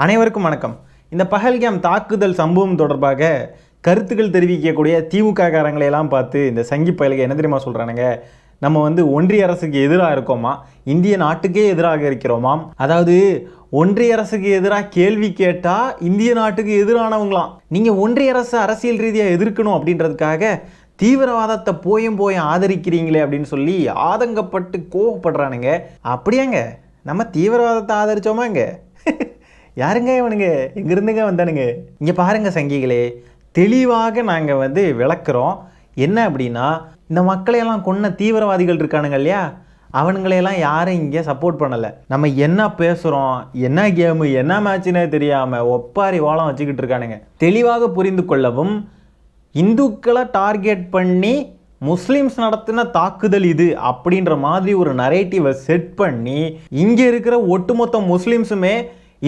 அனைவருக்கும் வணக்கம். இந்த பஹல்காம் தாக்குதல் சம்பவம் தொடர்பாக கருத்துக்கள் தெரிவிக்கக்கூடிய திமுக காரங்களை எல்லாம் பார்த்து இந்த சங்கி பயலுக என்ன தெரியுமா சொல்கிறானுங்க, நம்ம ஒன்றிய அரசுக்கு எதிராக இருக்கோமா, இந்திய நாட்டுக்கே எதிராக இருக்கிறோமாம். அதாவது ஒன்றிய அரசுக்கு எதிராக கேள்வி கேட்டால் இந்திய நாட்டுக்கு எதிரானவங்களாம். நீங்கள் ஒன்றிய அரசு அரசியல் ரீதியாக எதிர்க்கணும் அப்படின்றதுக்காக தீவிரவாதத்தை போயும் ஆதரிக்கிறீங்களே அப்படின்னு சொல்லி ஆதங்கப்பட்டு கோவப்படுறானுங்க. அப்படியாங்க நம்ம தீவிரவாதத்தை ஆதரிச்சோமாங்க? யாருங்க இவனுங்க, எங்கிருந்துங்க வந்தானுங்க? இங்கே பாருங்கள் சங்கிகளே, தெளிவாக நாங்கள் விளக்குறோம். என்ன அப்படின்னா, இந்த மக்களையெல்லாம் கொன்ன தீவிரவாதிகள் இருக்கானுங்க இல்லையா, அவனுங்களையெல்லாம் யாரும் இங்கே சப்போர்ட் பண்ணலை. நம்ம என்ன பேசுகிறோம், என்ன கேமு, என்ன மேட்சுன்னே தெரியாமல் ஒப்பாரி வாழம் வச்சுக்கிட்டு இருக்கானுங்க. தெளிவாக புரிந்து கொள்ளவும், இந்துக்களை டார்கெட் பண்ணி முஸ்லீம்ஸ் நடத்தின தாக்குதல் இது அப்படின்ற மாதிரி ஒரு நரேட்டிவை செட் பண்ணி இங்கே இருக்கிற ஒட்டுமொத்த முஸ்லீம்ஸுமே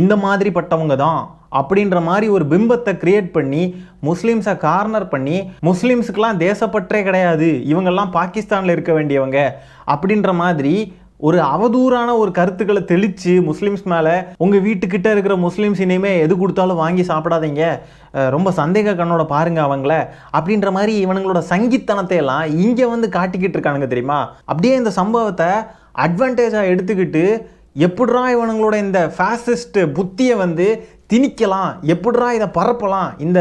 இந்த மாதிரி பட்டவங்க தான் அப்படின்ற மாதிரி ஒரு பிம்பத்தை கிரியேட் பண்ணி முஸ்லீம்ஸை கார்னர் பண்ணி முஸ்லீம்ஸுக்கெல்லாம் தேசப்பற்றே கிடையாது, இவங்கெல்லாம் பாகிஸ்தானில் இருக்க வேண்டியவங்க அப்படின்ற மாதிரி ஒரு அவதூறான ஒரு கருத்துக்களை தெளித்து முஸ்லீம்ஸ் மேலே, உங்கள் வீட்டுக்கிட்ட இருக்கிற முஸ்லீம்ஸ் இனிமேல் எது கொடுத்தாலும் வாங்கி சாப்பிடாதீங்க, ரொம்ப சந்தேக கண்ணோட பாருங்கள் அவங்கள அப்படின்ற மாதிரி இவனுங்களோட சங்கித்தனத்தை எல்லாம் இங்கே காட்டிக்கிட்டு இருக்கானுங்க தெரியுமா. அப்படியே இந்த சம்பவத்தை அட்வான்டேஜாக எடுத்துக்கிட்டு எப்படிரா இவனுங்களோட இந்த ஃபேசிஸ்ட் புத்தியை திணிக்கலாம், எப்படிரா இதை பரப்பலாம், இந்த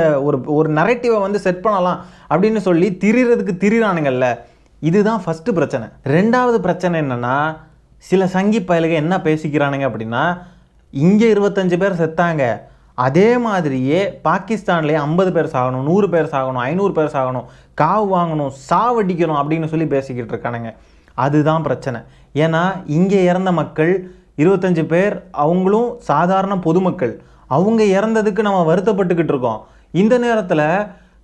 ஒரு நரேட்டிவை செட் பண்ணலாம் அப்படின்னு சொல்லி திரிறானுங்கல்ல. இதுதான் ஃபஸ்ட்டு பிரச்சனை. ரெண்டாவது பிரச்சனை என்னென்னா, சில சங்கி பயலுக என்ன பேசிக்கிறானுங்க அப்படின்னா, இங்கே 25 பேர் செத்தாங்க, அதே மாதிரியே பாகிஸ்தான்லேயே 50 பேர் சாகணும், 100 பேர் சாகணும், 500 பேர் சாகணும், காவு வாங்கணும், சாவடிக்கணும் அப்படின்னு சொல்லி பேசிக்கிட்டு இருக்கானுங்க. அதுதான் பிரச்சனை. ஏன்னா இங்கே இறந்த மக்கள் 25 பேர், அவங்களும் சாதாரண பொதுமக்கள், அவங்க இறந்ததுக்கு நம்ம வருத்தப்பட்டுக்கிட்டு இருக்கோம். இந்த நேரத்தில்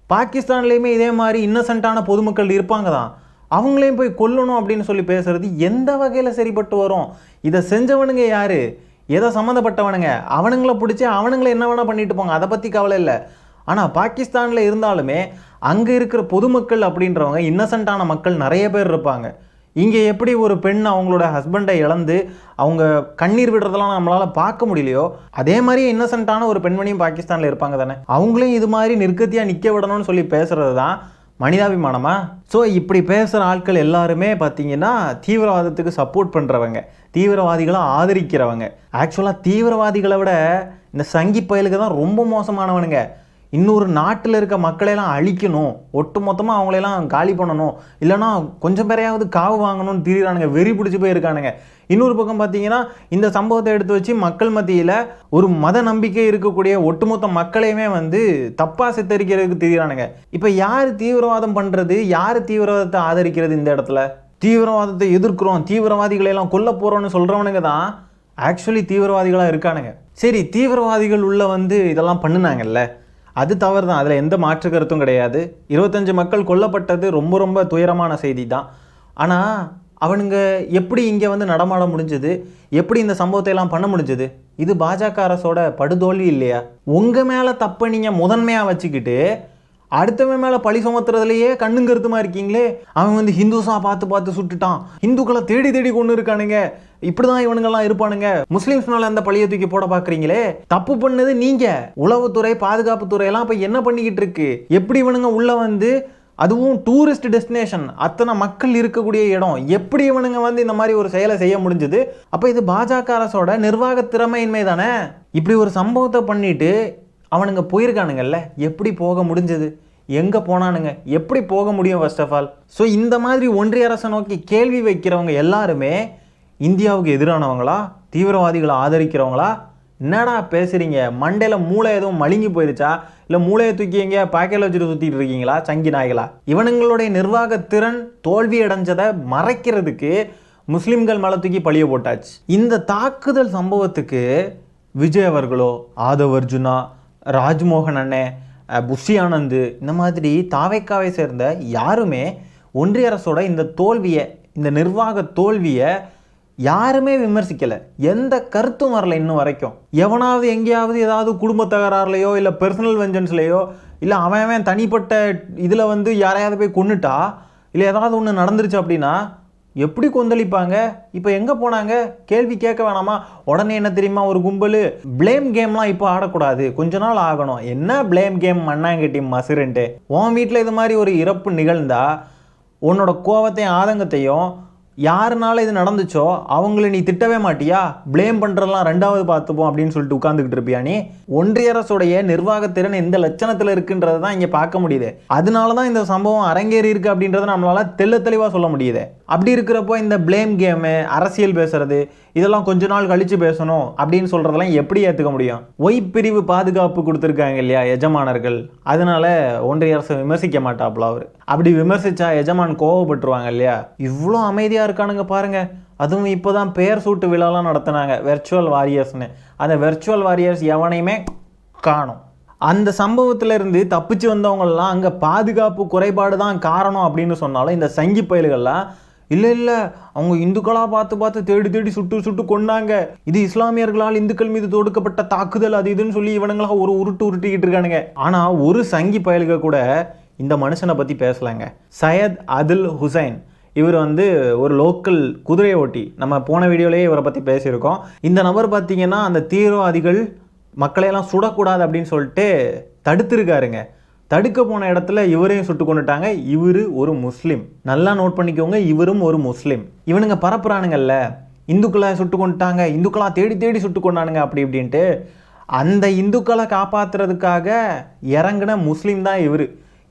பாகிஸ்தான்லேயுமே இதே மாதிரி இன்னசென்ட்டான பொதுமக்கள் இருப்பாங்க தான், அவங்களையும் போய் கொல்லணும் அப்படின்னு சொல்லி பேசுறது எந்த வகையில் சரிப்பட்டு வரும்? இதை செஞ்சவனுங்க யார், எதை சம்மந்தப்பட்டவனுங்க, அவனுங்களை பிடிச்சி அவனுங்களை என்ன வேணால் பண்ணிட்டு போங்க, அதை பற்றி கவலை இல்லை. ஆனால் பாகிஸ்தானில் இருந்தாலுமே அங்கே இருக்கிற பொதுமக்கள் அப்படின்றவங்க இன்னசென்ட்டான மக்கள் நிறைய பேர் இருப்பாங்க. இங்கே எப்படி ஒரு பெண் அவங்களோட ஹஸ்பண்டை இழந்து அவங்க கண்ணீர் விடுறதெல்லாம் நம்மளால் பார்க்க முடியலையோ, அதே மாதிரி இன்னசென்ட்டான ஒரு பெண்மணியும் பாகிஸ்தானில் இருப்பாங்க தானே. அவங்களையும் இது மாதிரி நிற்கத்தியாக நிற்க விடணும்னு சொல்லி பேசுகிறது தான் மனிதாபிமானமா? ஸோ இப்படி பேசுகிற ஆட்கள் எல்லாருமே பார்த்தீங்கன்னா தீவிரவாதத்துக்கு சப்போர்ட் பண்ணுறவங்க, தீவிரவாதிகளை ஆதரிக்கிறவங்க. ஆக்சுவலாக தீவிரவாதிகளை விட இந்த சங்கி பயலுக்கு தான் ரொம்ப மோசமானவனுங்க. இன்னொரு நாட்டில் இருக்க மக்களையெல்லாம் அழிக்கணும், ஒட்டு மொத்தமாக அவங்களையெல்லாம் காலி பண்ணணும், இல்லைனா கொஞ்சம் பேரையாவது காவு வாங்கணும்னு திரிகிறானுங்க, வெறி பிடிச்சி போயிருக்கானுங்க. இன்னொரு பக்கம் பார்த்தீங்கன்னா இந்த சம்பவத்தை எடுத்து வச்சு மக்கள் மத்தியில் ஒரு மத நம்பிக்கை இருக்கக்கூடிய ஒட்டுமொத்த மக்களையுமே தப்பாக சித்தரிக்கிறதுக்கு திரிகிறானுங்க. இப்போ யார் தீவிரவாதம் பண்ணுறது, யார் தீவிரவாதத்தை ஆதரிக்கிறது? இந்த இடத்துல தீவிரவாதத்தை எதிர்க்கிறோம், தீவிரவாதிகளெல்லாம் கொல்ல போகிறோன்னு சொல்கிறவனுங்க தான் ஆக்சுவலி தீவிரவாதிகளாக இருக்கானுங்க. சரி, தீவிரவாதிகள் உள்ள இதெல்லாம் பண்ணினாங்கல்ல, அது தவறு தான், அதில் எந்த மாற்று கருத்தும் கிடையாது. 25 மக்கள் கொல்லப்பட்டது ரொம்ப ரொம்ப துயரமான செய்தி தான். ஆனால் அவனுங்க எப்படி இங்கே நடமாட முடிஞ்சது, எப்படி இந்த சம்பவத்தை எல்லாம் பண்ண முடிஞ்சது? இது பாஜக அரசோட படுதோல்வி இல்லையா? உங்கள் மேலே தப்பை நீங்கள் முதன்மையாக வச்சுக்கிட்டு அடுத்தவன் மேலே பழி சுமத்துறதுலையே கண்ணும் கருத்துமா இருக்கீங்களே. அவன் ஹிந்துஸாக பார்த்து சுட்டுட்டான், இந்துக்களை தேடி தேடி கொண்டு இருக்கானுங்க, இப்படிதான் இவனுங்கெல்லாம் இருப்பானுங்க, முஸ்லீம்ஸ் மேலே அந்த பழியை தூக்கி போட பார்க்குறீங்களே. தப்பு பண்ணது நீங்கள். உளவுத்துறை, பாதுகாப்புத்துறை எல்லாம் இப்போ என்ன பண்ணிக்கிட்டு இருக்கு? எப்படி இவனுங்க உள்ள அதுவும் டூரிஸ்ட் டெஸ்டினேஷன், அத்தனை மக்கள் இருக்கக்கூடிய இடம், எப்படி இவனுங்க இந்த மாதிரி ஒரு செயலை செய்ய முடிஞ்சது? அப்போ இது பாஜக அரசோட நிர்வாக திறமையின்மை தானே. இப்படி ஒரு சம்பவத்தை பண்ணிட்டு அவனுங்க போயிருக்கானுங்கல்ல, எப்படி போக முடிஞ்சது? எங்கே போனானுங்க? எப்படி போக முடியும் ஃபர்ஸ்ட் ஆஃப் ஆல்? ஸோ இந்த மாதிரி ஒன்றிய அரசை நோக்கி கேள்வி வைக்கிறவங்க எல்லாருமே இந்தியாவுக்கு எதிரானவங்களா, தீவிரவாதிகளை ஆதரிக்கிறவங்களா? என்னடா பேசுகிறீங்க? மண்டையில் மூளை எதுவும் மழுங்கி போயிருச்சா, இல்லை மூளையை தூக்கி எங்கேயா பாக்கெட்டில் வச்சுட்டு சுற்றிட்டு இருக்கீங்களா சங்கி நாய்களா? இவனுங்களுடைய நிர்வாகத்திறன் தோல்வி அடைஞ்சதை மறைக்கிறதுக்கு முஸ்லீம்கள் மேலே தூக்கி பழிய போட்டாச்சு. இந்த தாக்குதல் சம்பவத்துக்கு விஜய் அவர்களோ, ஆதவ் அர்ஜுனா, ராஜ்மோகன் அண்ணே, புஷி ஆனந்த், இந்த மாதிரி தாவேக்காவை சேர்ந்த யாருமே ஒன்றிய அரசோட இந்த தோல்வியை, இந்த நிர்வாக தோல்வியை யாருமே விமர்சிக்கலை. எந்த கருத்தும் வரல இன்னும் வரைக்கும். எவனாவது எங்கேயாவது ஏதாவது குடும்ப தகராறுலையோ இல்லை பர்சனல் வெஞ்சன்ஸ்லையோ இல்லை அவன் தனிப்பட்ட இதில் யாரையாவது போய் கொன்னுட்டா இல்லை ஏதாவது ஒன்று நடந்துருச்சு அப்படின்னா எப்படி கொந்தளிப்பாங்க? இப்போ எங்கே போனாங்க? கேள்வி கேட்க வேணாமா? உடனே என்ன தெரியுமா ஒரு கும்பல், பிளேம் கேம்லாம் இப்போ ஆடக்கூடாது, கொஞ்ச நாள் ஆகணும். என்ன பிளேம் கேம் மண்ணாங்கட்டி மசுருன்ட்டு? உன் வீட்டில் இது மாதிரி ஒரு இறப்பு நிகழ்ந்தா உன்னோட கோவத்தையும் ஆதங்கத்தையும் யாருனால இது நடந்துச்சோ அவங்கள நீ திட்டவே மாட்டியா? பிளேம் பண்ணுறதெல்லாம் ரெண்டாவது பார்த்துப்போம் அப்படின்னு சொல்லிட்டு உட்காந்துக்கிட்டு இருப்பியா நீ? ஒன்றிய அரசுடைய நிர்வாகத்திறன் எந்த லட்சணத்தில் இருக்குன்றது தான் இங்கே பார்க்க முடியுது. அதனால தான் இந்த சம்பவம் அரங்கேறி இருக்கு அப்படின்றத நம்மளால தெளிவாக சொல்ல முடியுது. அப்படி இருக்கிறப்போ இந்த பிளேம் கேமு, அரசியல் பேசுறது, இதெல்லாம் கொஞ்ச நாள் கழிச்சு பேசணும் அப்படின்னு சொல்றதெல்லாம் எப்படி ஏற்றுக்க முடியும்? ஒய் பிரிவு பாதுகாப்பு கொடுத்துருக்காங்க இல்லையா எஜமானர்கள், அதனால ஒன்றிய அரசு விமர்சிக்க மாட்டாப்புல அவர். அப்படி விமர்சிச்சா எஜமான் கோவப்பட்டுருவாங்க இல்லையா? இவ்வளோ அமைதியாக இருக்கானுங்க பாருங்க. அதுவும் இப்போதான் பெயர் சூட்டு விழாலாம் நடத்தினாங்க வெர்ச்சுவல் வாரியர்ஸ்னு. அந்த வெர்ச்சுவல் வாரியர்ஸ் எவனையுமே காணும். அந்த சம்பவத்திலிருந்து தப்பிச்சு வந்தவங்கெல்லாம் அங்கே பாதுகாப்பு குறைபாடு தான் காரணம் அப்படின்னு சொன்னாலும் இந்த சங்கி பயல்கள்லாம் இல்லை அவங்க இந்துக்களாக பார்த்து தேடி சுட்டு கொண்டாங்க, இது இஸ்லாமியர்களால் இந்துக்கள் மீது தொடுக்கப்பட்ட தாக்குதல், அது இதுன்னு சொல்லி இவனுங்களாக ஒரு உருட்டிக்கிட்டு இருக்கானுங்க. ஆனால் ஒரு சங்கி பயல்கள் கூட இந்த மனுஷனை பற்றி பேசலாங்க. சையத் அதில் ஹுசைன், இவர் ஒரு லோக்கல் குதிரை ஓட்டி. நம்ம போன வீடியோலேயே இவரை பற்றி பேசியிருக்கோம். இந்த நபர் பார்த்தீங்கன்னா அந்த தீவிரவாதிகள் மக்களையெல்லாம் சுடக்கூடாது அப்படின்னு சொல்லிட்டு தடுத்துருக்காருங்க. தடுக்க போன இடத்துல இவரையும் சுட்டு கொண்டுட்டாங்க. இவர் ஒரு முஸ்லீம், நல்லா நோட் பண்ணிக்கோங்க, இவரும் ஒரு முஸ்லீம். இவனுங்க பரப்புறானுங்கல்ல, இந்துக்களை சுட்டு கொண்டுட்டாங்க, இந்துக்களா தேடி சுட்டு கொண்டானுங்க அப்படி இப்படின்ட்டு. அந்த இந்துக்களை காப்பாற்றுறதுக்காக இறங்கின முஸ்லீம் தான்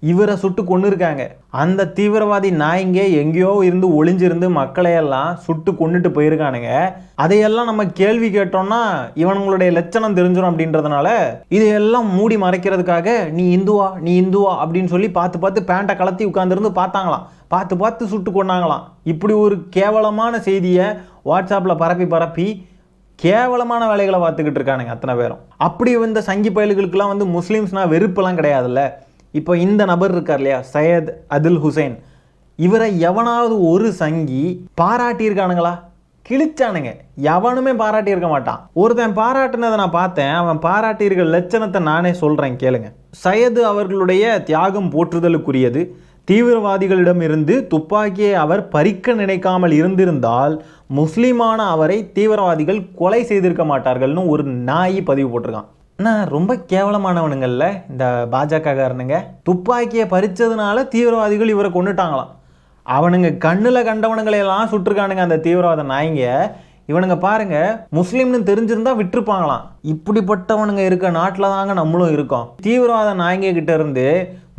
இவரை சுட்டு கொண்டு இருக்காங்க. அந்த தீவிரவாதி நாய்ங்க எங்கேயோ இருந்து ஒளிஞ்சிருந்து மக்களையெல்லாம் சுட்டு கொண்டுட்டு போயிருக்கானுங்க. அதையெல்லாம் நம்ம கேள்வி கேட்டோம்னா இவனுங்களுடைய லட்சணம் தெரிஞ்சிடும் அப்படின்றதுனால இதையெல்லாம் மூடி மறைக்கிறதுக்காக நீ இந்துவா அப்படின்னு சொல்லி பார்த்து பேண்ட்டை கலத்தி உட்காந்துருந்து பார்த்தாங்களாம். பார்த்து சுட்டு கொண்டாங்களாம். இப்படி ஒரு கேவலமான செய்தியை வாட்ஸ்அப்பில் பரப்பி கேவலமான வேலைகளை பார்த்துக்கிட்டு இருக்கானுங்க அத்தனை பேரும். அப்படி இந்த சங்கி பயல்களுக்கெல்லாம் முஸ்லீம்ஸ்னால் வெறுப்பெல்லாம் கிடையாதுல்ல. இப்போ இந்த நபர் இருக்கார் இல்லையா, சையத் அதில் ஹுசைன், இவரை எவனாவது ஒரு சங்கி பாராட்டியிருக்கானுங்களா? கிழிச்சானுங்க. எவனுமே பாராட்டியிருக்க மாட்டான். ஒருத்தன் பாராட்டினதை நான் பார்த்தேன். அவன் பாராட்டியிருக்க லட்சணத்தை நானே சொல்கிறேன் கேளுங்க. சையது அவர்களுடைய தியாகம் போற்றுதலுக்குரியது. தீவிரவாதிகளிடம் இருந்து துப்பாக்கியை அவர் பறிக்க நினைக்காமல் இருந்திருந்தால் முஸ்லீமான அவரை தீவிரவாதிகள் கொலை செய்திருக்க மாட்டார்கள்னு ஒரு நாய் பதிவு போட்டிருக்கான். ஆனால் ரொம்ப கேவலமானவனுங்கள்ல இந்த பாஜகக்காரனுங்க. துப்பாக்கியை பறித்ததுனால தீவிரவாதிகள் இவரை கொண்டுட்டாங்களாம். அவனுங்க கண்ணில் கண்டவனுங்களையெல்லாம் சுட்டிருக்கானுங்க அந்த தீவிரவாத நாய்ங்க. இவனுங்க பாருங்க, முஸ்லீம்னு தெரிஞ்சிருந்தா விட்டுருப்பாங்களாம். இப்படிப்பட்டவனுங்க இருக்க நாட்டில் தாங்க நம்மளும் இருக்கோம். தீவிரவாத நாய்ங்க கிட்ட இருந்து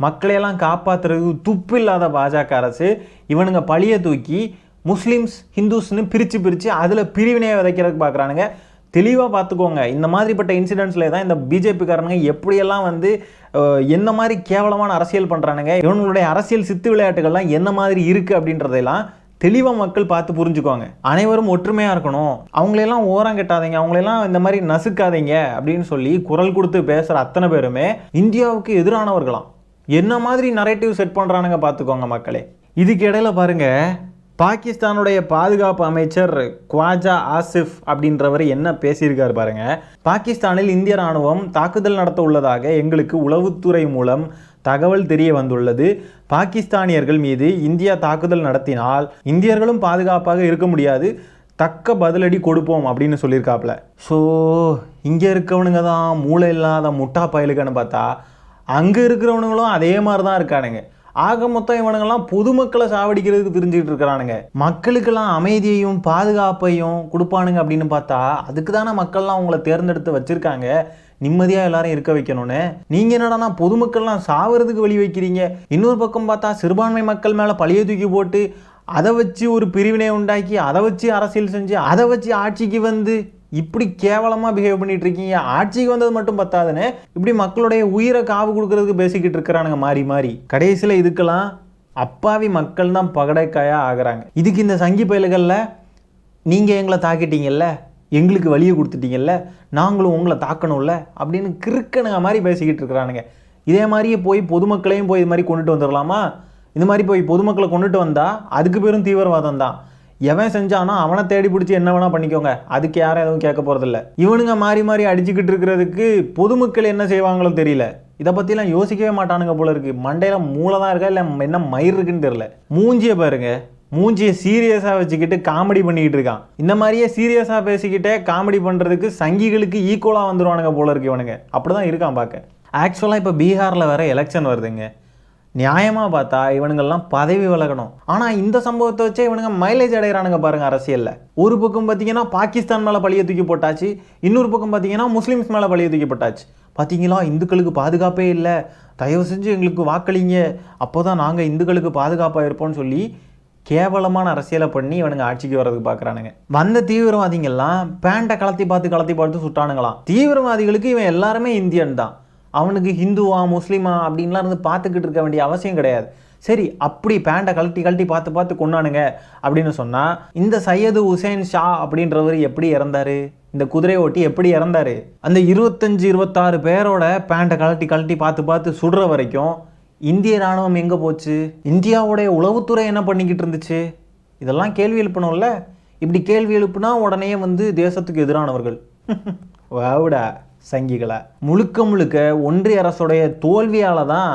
மக்களையெல்லாம் காப்பாற்றுறது துப்பு இல்லாத பாஜக அரசு இவனுங்க பழியை தூக்கி முஸ்லீம்ஸ் ஹிந்துஸ்னு பிரித்து அதில் பிரிவினையை விதைக்கிறதுக்கு பார்க்குறானுங்க. தெளிவாக பார்த்துக்கோங்க. இந்த மாதிரிப்பட்ட இன்சிடென்ட்ஸில் தான் இந்த பிஜேபிக்காரனுங்க எப்படியெல்லாம் என்ன மாதிரி கேவலமான அரசியல் பண்ணுறானுங்க, இவங்களுடைய அரசியல் சித்து விளையாட்டுகள்லாம் என்ன மாதிரி இருக்குது அப்படின்றதெல்லாம் தெளிவாக மக்கள் பார்த்து புரிஞ்சுக்கோங்க. அனைவரும் ஒற்றுமையாக இருக்கணும், அவங்களெல்லாம் ஓரம் கட்டாதீங்க, அவங்களெல்லாம் இந்த மாதிரி நசுக்காதீங்க அப்படின்னு சொல்லி குரல் கொடுத்து பேசுகிற அத்தனை பேருமே இந்தியாவுக்கு எதிரானவர்களாம். என்ன மாதிரி நரேட்டிவ் செட் பண்ணுறானுங்க பார்த்துக்கோங்க மக்களே. இதுக்கு இடையில பாருங்கள், பாகிஸ்தானுடைய பாதுகாப்பு அமைச்சர் குவாஜா ஆசிஃப் அப்படின்றவர் என்ன பேசியிருக்காரு பாருங்க. பாகிஸ்தானில் இந்திய ராணுவம் தாக்குதல் நடத்த உள்ளதாக எங்களுக்கு உளவுத்துறை மூலம் தகவல் தெரிய வந்துள்ளது. பாகிஸ்தானியர்கள் மீது இந்தியா தாக்குதல் நடத்தினால் இந்தியர்களும் பாதுகாப்பாக இருக்க முடியாது, தக்க பதிலடி கொடுப்போம் அப்படின்னு சொல்லியிருக்காப்புல. ஸோ இங்கே இருக்கவனுங்க தான் மூளை இல்லாத முட்டா பயலுக்குன்னு பார்த்தா அங்கே இருக்கிறவனுங்களும் அதே மாதிரி தான் இருக்கானுங்க. ஆக மொத்தம் இவனுங்கெல்லாம் பொதுமக்களை சாவடிக்கிறதுக்கு தெரிஞ்சுக்கிட்டு இருக்கிறானுங்க. மக்களுக்கெல்லாம் அமைதியையும் பாதுகாப்பையும் கொடுப்பானுங்க அப்படின்னு பார்த்தா அதுக்கு தானே மக்கள்லாம் அவங்கள தேர்ந்தெடுத்து வச்சுருக்காங்க, நிம்மதியாக எல்லாரும் இருக்க வைக்கணும்னு. நீங்கள் என்னடானா பொதுமக்கள்லாம் சாவறதுக்கு வழி வைக்கிறீங்க. இன்னொரு பக்கம் பார்த்தா சிறுபான்மை மக்கள் மேலே பழிய தூக்கி போட்டு அதை வச்சு ஒரு பிரிவினை உண்டாக்கி அதை வச்சு அரசியல் செஞ்சு அதை வச்சு ஆட்சிக்கு இப்படி கேவலமாக பிஹேவ் பண்ணிட்டு இருக்கீங்க. ஆட்சிக்கு வந்தது மட்டும் பத்தாதுன்னு இப்படி மக்களுடைய உயிரை காவு கொடுக்கறதுக்கு பேசிக்கிட்டு இருக்கிறானுங்க மாறி. கடைசியில் இதுக்கெல்லாம் அப்பாவி மக்கள் தான் பகடைக்காயாக ஆகிறாங்க. இதுக்கு இந்த சங்கி பயல்களில் நீங்கள் எங்களை தாக்கிட்டீங்கல்ல, எங்களுக்கு வழியை கொடுத்துட்டீங்கல்ல, நாங்களும் உங்களை தாக்கணும்ல அப்படின்னு கிறுக்கணுங்க மாதிரி பேசிக்கிட்டு இருக்கிறானுங்க. இதே மாதிரியே போய் பொதுமக்களையும் போய் இது மாதிரி கொண்டுட்டு வந்துடலாமா? இந்த மாதிரி போய் பொதுமக்களை கொண்டுட்டு வந்தால் அதுக்கு பேரும் தீவிரவாதம் தான். எவன் செஞ்சானோ அவனை தேடி பிடிச்சி என்ன வேணால் பண்ணிக்கோங்க, அதுக்கு யாரும் எதுவும் கேட்க போகிறதில்ல. இவனுங்க மாறி அடிச்சுக்கிட்டு இருக்கிறதுக்கு பொதுமக்கள் என்ன செய்வாங்களோ தெரியல. இதை பற்றிலாம் யோசிக்கவே மாட்டானுங்க போல இருக்குது. மண்டையில் மூளை தான் இருக்கா இல்லை என்ன மயிர் இருக்குன்னு தெரியல. மூஞ்சியை பாருங்க, மூஞ்சியை சீரியஸாக வச்சுக்கிட்டு காமெடி பண்ணிக்கிட்டு இருக்கான். இந்த மாதிரியே சீரியஸாக பேசிக்கிட்டே காமெடி பண்ணுறதுக்கு சங்கிகளுக்கு ஈக்குவலாக வந்துடுவானுங்க போல இருக்கு இவனுங்க. அப்படி தான் இருக்கான் பார்க்க. ஆக்சுவலாக இப்போ பீகாரில் வேறு எலெக்ஷன் வருதுங்க. நியாயமாக பார்த்தா இவனுங்கள்லாம் பதவி விலகணும். ஆனால் இந்த சம்பவத்தை வச்சே இவனுங்க மைலேஜ் அடைகிறானுங்க பாருங்கள் அரசியலில். ஒரு பக்கம் பார்த்தீங்கன்னா பாகிஸ்தான் மேலே பழிய தூக்கி போட்டாச்சு, இன்னொரு பக்கம் பார்த்தீங்கன்னா முஸ்லீம்ஸ் மேலே பழிய தூக்கி போட்டாச்சு. பார்த்தீங்களா, இந்துக்களுக்கு பாதுகாப்பே இல்லை, தயவு செஞ்சு எங்களுக்கு வாக்களிங்க, அப்போ தான் நாங்கள் இந்துக்களுக்கு பாதுகாப்பாக இருப்போம்னு சொல்லி கேவலமான அரசியலை பண்ணி இவனுங்க ஆட்சிக்கு வர்றதுக்கு பார்க்குறானுங்க. வந்த தீவிரவாதிகள்லாம் பேண்டை கலத்தி பார்த்து சுட்டானுங்களாம். தீவிரவாதிகளுக்கு இவன் எல்லாருமே இந்தியன் தான், அவனுக்கு ஹிந்துவா முஸ்லீமா அப்படின்லாம் இருந்து பார்த்துக்கிட்டு இருக்க வேண்டிய அவசியம் கிடையாது. சரி, அப்படி பேண்டை கழட்டி பார்த்து கொண்டானுங்க அப்படின்னு சொன்னால் இந்த சையது ஹுசேன் ஷா அப்படின்றவர் எப்படி இறந்தார், இந்த குதிரையை ஓட்டி எப்படி இறந்தார்? அந்த 25-26 பேரோட பேண்டை கழட்டி பார்த்து சுடுற வரைக்கும் இந்திய இராணுவம் எங்கே போச்சு? இந்தியாவுடைய உளவுத்துறை என்ன பண்ணிக்கிட்டு இருந்துச்சு? இதெல்லாம் கேள்வி எழுப்பணும்ல. இப்படி கேள்வி எழுப்புனா உடனே வந்து தேசத்துக்கு எதிரானவர்கள். வாவுடா சங்கிகளா. முழுக்க ஒன்றிய அரசுடைய தோல்வியால் தான்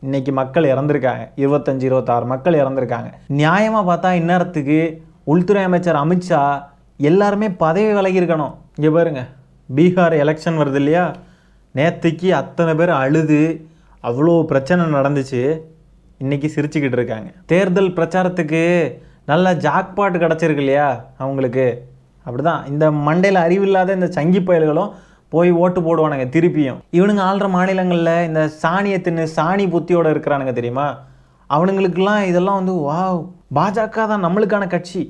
இன்னைக்கு மக்கள் இறந்துருக்காங்க. 25-26 மக்கள் இறந்துருக்காங்க. நியாயமாக பார்த்தா இந்நேரத்துக்கு உள்துறை அமைச்சர் அமித்ஷா எல்லாருமே பதவி விலகியிருக்கணும். இங்கே பாருங்க, பீகார் எலெக்ஷன் வருது இல்லையா, நேற்றுக்கு அத்தனை பேர் அழுது அவ்வளோ பிரச்சனை நடந்துச்சு, இன்றைக்கி சிரிச்சுக்கிட்டு இருக்காங்க. தேர்தல் பிரச்சாரத்துக்கு நல்ல ஜாக்பாட் கிடச்சிருக்கு இல்லையா அவங்களுக்கு. அப்படி தான் இந்த மண்டையில் அறிவில்லாத இந்த சங்கி பயல்களும் போய் ஓட்டு போடுவானுங்க திருப்பியும். இவனுங்க ஆள்ற மாநிலங்களில் இந்த சாணியை தின்னு சாணி புத்தியோடு இருக்கிறானுங்க தெரியுமா, அவனுங்களுக்கெல்லாம் இதெல்லாம் வந்து வாவ், பாஜக தான் நம்மளுக்கான கட்சி,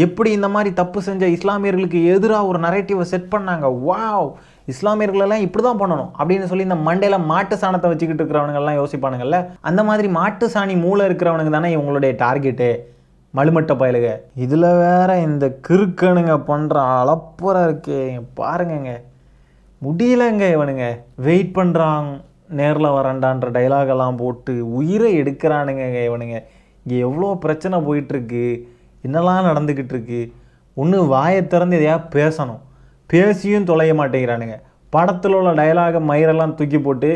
எப்படி இந்த மாதிரி தப்பு செஞ்ச இஸ்லாமியர்களுக்கு எதிராக ஒரு நரேட்டிவை செட் பண்ணாங்க, வாவ் இஸ்லாமியர்களெல்லாம் இப்படி தான் பண்ணணும் அப்படின்னு சொல்லி இந்த மண்டையில் மாட்டு சாணத்தை வச்சுக்கிட்டு இருக்கிறவனுங்கெல்லாம் யோசிப்பானுங்கள்ல. அந்த மாதிரி மாட்டு சாணி மூளை இருக்கிறவனுங்க தானே இவங்களுடைய டார்கெட்டு, மழுமட்ட பயலுக. இதில் வேற இந்த கிறுக்கனுங்க பண்ணுற அளப்புறம் இருக்கே பாருங்கங்க, முடியலங்க. இவனுங்க வெயிட் பண்ணுறாங்க, நேரில் வரண்டான்ற டைலாகெல்லாம் போட்டு உயிரை எடுக்கிறானுங்க இவனுங்க. இங்கே எவ்வளோ பிரச்சனை போயிட்டுருக்கு, என்னெல்லாம் நடந்துக்கிட்டு இருக்கு. ஒன்று வாயை திறந்து எதையா பேசணும், பேசியும் தொலைய மாட்டேங்கிறானுங்க. படத்தில் உள்ள டைலாக மயிரெல்லாம் தூக்கி போட்டு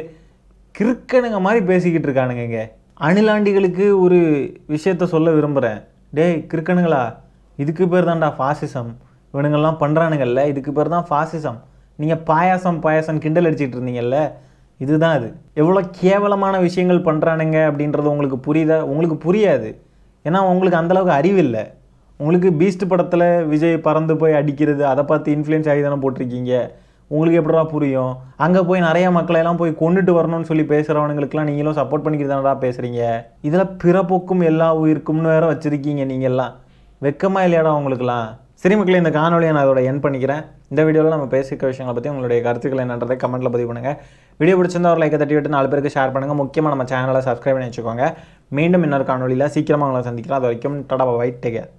கிறுக்கனுங்க மாதிரி பேசிக்கிட்டு இருக்கானுங்க. அணிலாண்டிகளுக்கு ஒரு விஷயத்த சொல்ல விரும்புகிறேன். டேய் கிறுக்கனுங்களா, இதுக்கு பேர் தான்டா ஃபாசிசம். இவனுங்கள்லாம் பண்ணுறானுங்கல்ல, இதுக்கு பேர் தான் ஃபாசிசம். நீங்கள் பாயாசம் கிண்டல் அடிச்சிட்டு இருந்தீங்கல்ல, இதுதான் அது. எவ்வளோ கேவலமான விஷயங்கள் பண்ணுறானுங்க அப்படின்றது உங்களுக்கு புரியுதா? உங்களுக்கு புரியாது, ஏன்னா உங்களுக்கு அந்தளவுக்கு அறிவில்லை. உங்களுக்கு பீஸ்ட் படத்தில் விஜய் பறந்து போய் அடிக்கிறது அதை பார்த்து இன்ஃப்ளூயன்ஸ் ஆகி தானே போட்டிருக்கீங்க. உங்களுக்கு எப்படா புரியும்? அங்கே போய் நிறைய மக்களையெல்லாம் போய் கொண்டுட்டு வரணும்னு சொல்லி பேசுகிறவனுங்களுக்குலாம் நீங்களும் சப்போர்ட் பண்ணிக்கிட்டு தானடா பேசுகிறீங்க. இதில் பிறப்போக்கும் எல்லா உயிருக்கும்னு வேறு வச்சுருக்கீங்க நீங்கள்லாம். வெக்கமாக இல்லையாடா உங்களுக்குலாம்? சரி மக்களே, இந்த காணொலியை நான் அதோட என் பண்ணிக்கிறேன். இந்த வீடியோவில் நம்ம பேசிக்க விஷயங்களை பற்றி உங்களுடைய கருத்துக்கள் என்னன்றதை கமெண்ட்டில் பதிவு பண்ணுங்கள். வீடியோ பிடிச்சிருந்தா ஒரு லைக்கை தட்டி விட்டு 4 பேருக்கு ஷேர் பண்ணுங்கள். முக்கியமாக நம்ம சேனலை சப்ஸ்கிரைப் பண்ணி வச்சுக்கோங்க. மீண்டும் இன்னொரு காணொலியில் சீக்கிரமாக உங்களை சந்திக்கிறேன். அது வரைக்கும் டடா பை, டேக் கேர்.